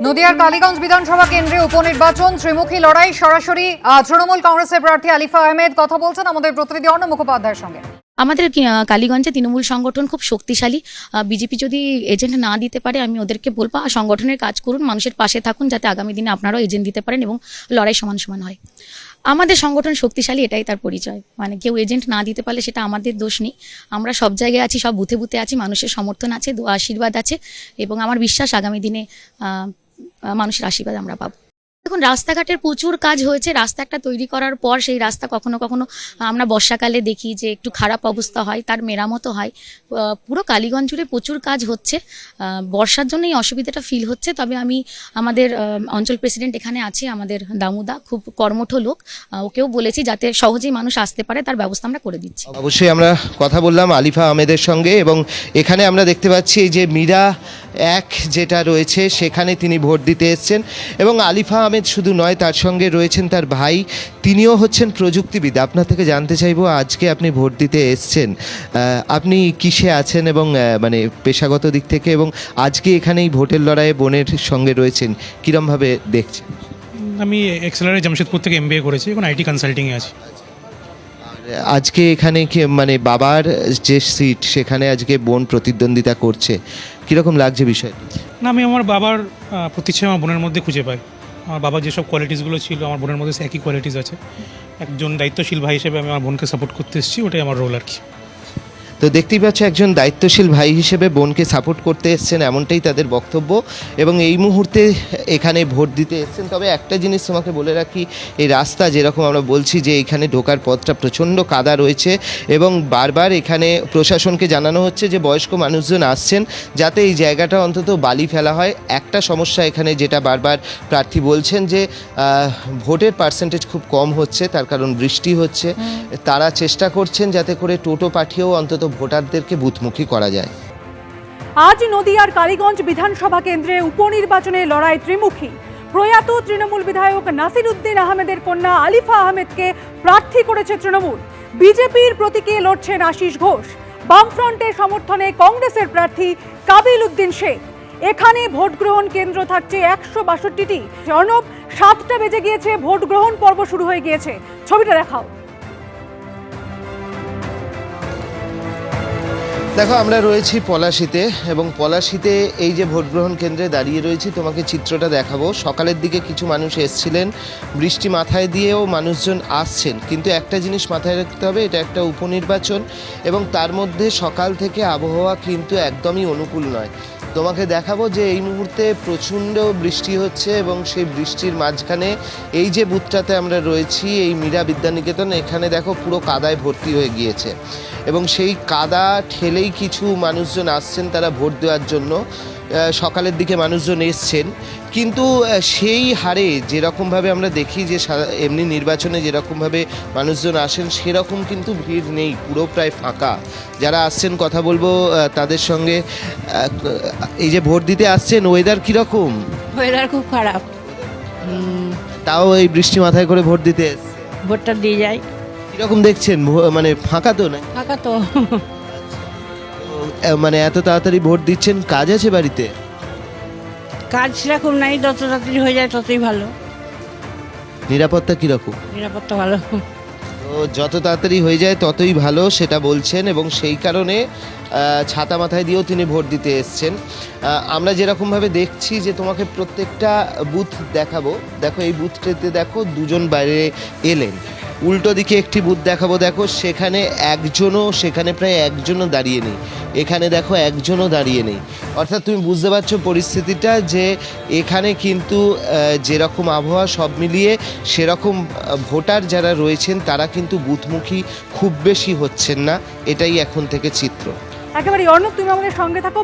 নদিয়ার কালীগঞ্জ বিধানসভা কেন্দ্রে উপনির্বাচন, ত্রিমুখী লড়াই। সরাসরি তৃণমূল কংগ্রেসের প্রার্থী আলিফা আহমেদ কথা বলছেন আমাদের প্রতিনিধি অর্ণব মুখোপাধ্যায়ের সঙ্গে। আমাদের কালীগঞ্জে তৃণমূল সংগঠন খুব শক্তিশালী। বিজেপি যদি এজেন্ট না দিতে পারে, আমি ওদেরকে বলবো সংগঠনের কাজ করুন, মানুষের পাশে থাকুন, যাতে আগামী দিনে আপনারাও এজেন্ট দিতে পারেন এবং লড়াই সমান সমান হয়। আমাদের সংগঠন শক্তিশালী, এটাই তার পরিচয়। মানে কেউ এজেন্ট না দিতে পারলে সেটা আমাদের দোষ নেই। আমরা সব জায়গায় আছি, সব বুথে বুথে আছি, মানুষের সমর্থন আছে, দোয়া আশীর্বাদ আছে এবং আমার বিশ্বাস আগামী দিনে মানুষের আশীর্বাদ আমরা পাবো। দেখুন, রাস্তাঘাটের প্রচুর কাজ হয়েছে। রাস্তা একটা তৈরি করার পর সেই রাস্তা কখনো কখনো আমরা বর্ষাকালে দেখি যে একটু খারাপ অবস্থা হয়, তার মেরামতো হয়। পুরো কালীগঞ্জ জুড়ে প্রচুর কাজ হচ্ছে। বর্ষার জন্য এই অসুবিধাটা ফিল হচ্ছে। তবে আমি আমাদের অঞ্চল প্রেসিডেন্ট এখানে আছে, আমাদের দামুদা, খুব কর্মঠ লোক, ওকেও বলেছি যাতে সহজেই মানুষ আসতে পারে, তার ব্যবস্থা আমরা করে দিচ্ছি। অবশ্যই আমরা কথা বললাম আলিফা আহমেদের সঙ্গে এবং এখানে আমরা দেখতে পাচ্ছি এই যে মীরা এক যেটা রয়েছে সেখানে তিনি ভোট দিতে এসছেন এবং আলিফা আহমেদ শুধু নয়, তার সঙ্গে রয়েছেন তার ভাই, তিনিও হচ্ছেন প্রযুক্তিবিদ। আপনার থেকে জানতে চাইবো, আজকে আপনি ভোট দিতে এসছেন, আপনি কিসে আছেন এবং মানে পেশাগত দিক থেকে, এবং আজকে এখানে এই ভোটের লড়াইয়ে বোনের সঙ্গে রয়েছেন, কীরমভাবে দেখছেন? আমি এক্সেলারে জামশেদপুর থেকে MBA করেছি, এখন IT কনসাল্টিংয়ে আছি। আজকে এখানে মানে বাবার যে সিট সেখানে আজকে বোন প্রতিদ্বন্দ্বিতা করছে, কীরকম লাগছে বিষয়টা? না, আমি আমার বাবার প্রতিচ্ছায়া আমার বোনের মধ্যে খুঁজে পাই। আমার বাবার যেসব কোয়ালিটিসগুলো ছিল আমার বোনের মধ্যে একই কোয়ালিটিস আছে। একজন দায়িত্বশীল ভাই হিসেবে আমি আমার বোনকে সাপোর্ট করতে এসেছি, ওটাই আমার রোল আর কি। তো দেখতেই পাচ্ছ, একজন দায়িত্বশীল ভাই হিসেবে বোনকে সাপোর্ট করতে এসছেন, এমনটাই তাদের বক্তব্য এবং এই মুহূর্তে এখানে ভোট দিতে এসছেন। তবে একটা জিনিস তোমাকে বলে রাখি, এই রাস্তা যেরকম আমরা বলছি যে এখানে ঢোকার পথটা প্রচণ্ড কাদা রয়েছে এবং বারবার এখানে প্রশাসনকে জানানো হচ্ছে যে বয়স্ক মানুষজন আসছেন যাতে এই জায়গাটা অন্তত বালি ফেলা হয়। একটা সমস্যা এখানে যেটা বারবার প্রার্থী বলছেন যে ভোটের পার্সেন্টেজ খুব কম হচ্ছে, তার কারণ বৃষ্টি হচ্ছে। তারা চেষ্টা করছেন যাতে করে টোটো পাঠিয়েও অন্তত ভোটারদেরকে বুথমুখী করা যায়। আজ নদিয়ার কালীগঞ্জ বিধানসভা কেন্দ্রে উপনির্বাচনে লড়াই ত্রিমুখী। প্রয়াত তৃণমূল বিধায়ক নাসির উদ্দিন আহমেদের কন্যা আলিফা আহমেদকে প্রার্থী করেছে তৃণমূল। বিজেপির প্রতীকে লড়ছেন আশিস ঘোষ। বামফ্রন্টের সমর্থনে কংগ্রেসের প্রার্থী কাবিল উদ্দিন শেখ। এখানে ভোট গ্রহণ কেন্দ্র থাকছে 162টি। অর্ণব, 7টা বেজে গিয়েছে, ভোট গ্রহণ পর্ব শুরু হয়ে গিয়েছে। ছবিটা দেখাও। দেখো, আমরা রয়েছি পলাশীতে এবং পলাশীতে এই যে ভোট গ্রহণ কেন্দ্রে দাঁড়িয়ে রয়েছি, তোমাকে চিত্রটা দেখাবো। সকালের দিকে কিছু মানুষ এসছিলেন, বৃষ্টি মাথায় দিয়েও মানুষজন আসছেন, কিন্তু একটা জিনিস মাথায় রাখতে হবে, এটা একটা উপনির্বাচন এবং তার মধ্যে সকাল থেকে আবহাওয়া কিন্তু একদমই অনুকূল নয়। তোমাকে দেখাবো যে এই মুহূর্তে প্রচণ্ড বৃষ্টি হচ্ছে এবং সেই বৃষ্টির মাঝখানে এই যে বুথটাতে আমরা রয়েছি, এই মীরা বিদ্যানিকেতন, এখানে দেখো পুরো কাদায় ভর্তি হয়ে গিয়েছে এবং সেই কাদা ঠেলেই কিছু মানুষজন আসছেন তারা ভোট দেওয়ার জন্য। সকালের দিকে মানুষজন এসছেন, কিন্তু সেই হারে যেরকমভাবে আমরা দেখি যে এমনি নির্বাচনে যেরকমভাবে মানুষজন আসেন সেরকম কিন্তু ভিড় নেই, পুরো প্রায় ফাঁকা। যারা আসছেন কথা বলবো তাদের সঙ্গে। এই যে ভোট দিতে আসছেন, ওয়েদার কীরকম? ওয়েদার খুব খারাপ, তাও এই বৃষ্টি মাথায় করে ভোট দিতে ভোটটা দিয়ে যাই। কীরকম দেখছেন? মানে ফাঁকা তো না? ফাঁকা তো। মানে এত তাড়াতাড়ি ভোট দিচ্ছেন, কাজ আছে বাড়িতে? কাজ সেরকম নাই, যত তাড়াতাড়ি হয়ে যায় ততই ভালো। নিরাপত্তা কীরকম? নিরাপত্তা ভালো। তো যত তাড়াতাড়ি হয়ে যায় ততই ভালো, সেটা বলছেন এবং সেই কারণে ছাতা মাথায় দিয়েও তিনি ভোট দিতে এসছেন। আমরা যেরকমভাবে দেখছি যে তোমাকে প্রত্যেকটা বুথ দেখাবো। দেখো, এই বুথটাতে দেখো দুজন বাইরে এলেন। উল্টো দিকে একটি বুথ দেখাবো, দেখো সেখানে সেখানে প্রায় একজনও দাঁড়িয়ে নেই। এখানে দেখো একজনও দাঁড়িয়ে নেই। অর্থাৎ তুমি বুঝতে পারছো পরিস্থিতিটা, যে এখানে কিন্তু যেরকম আবহাওয়া সব মিলিয়ে সেরকম ভোটার যারা রয়েছেন তারা কিন্তু বুথমুখী খুব বেশি হচ্ছেন না, এটাই এখন থেকে চিত্র। একেবারে অর্ণব, তুমি আমাদের সঙ্গে থাকো।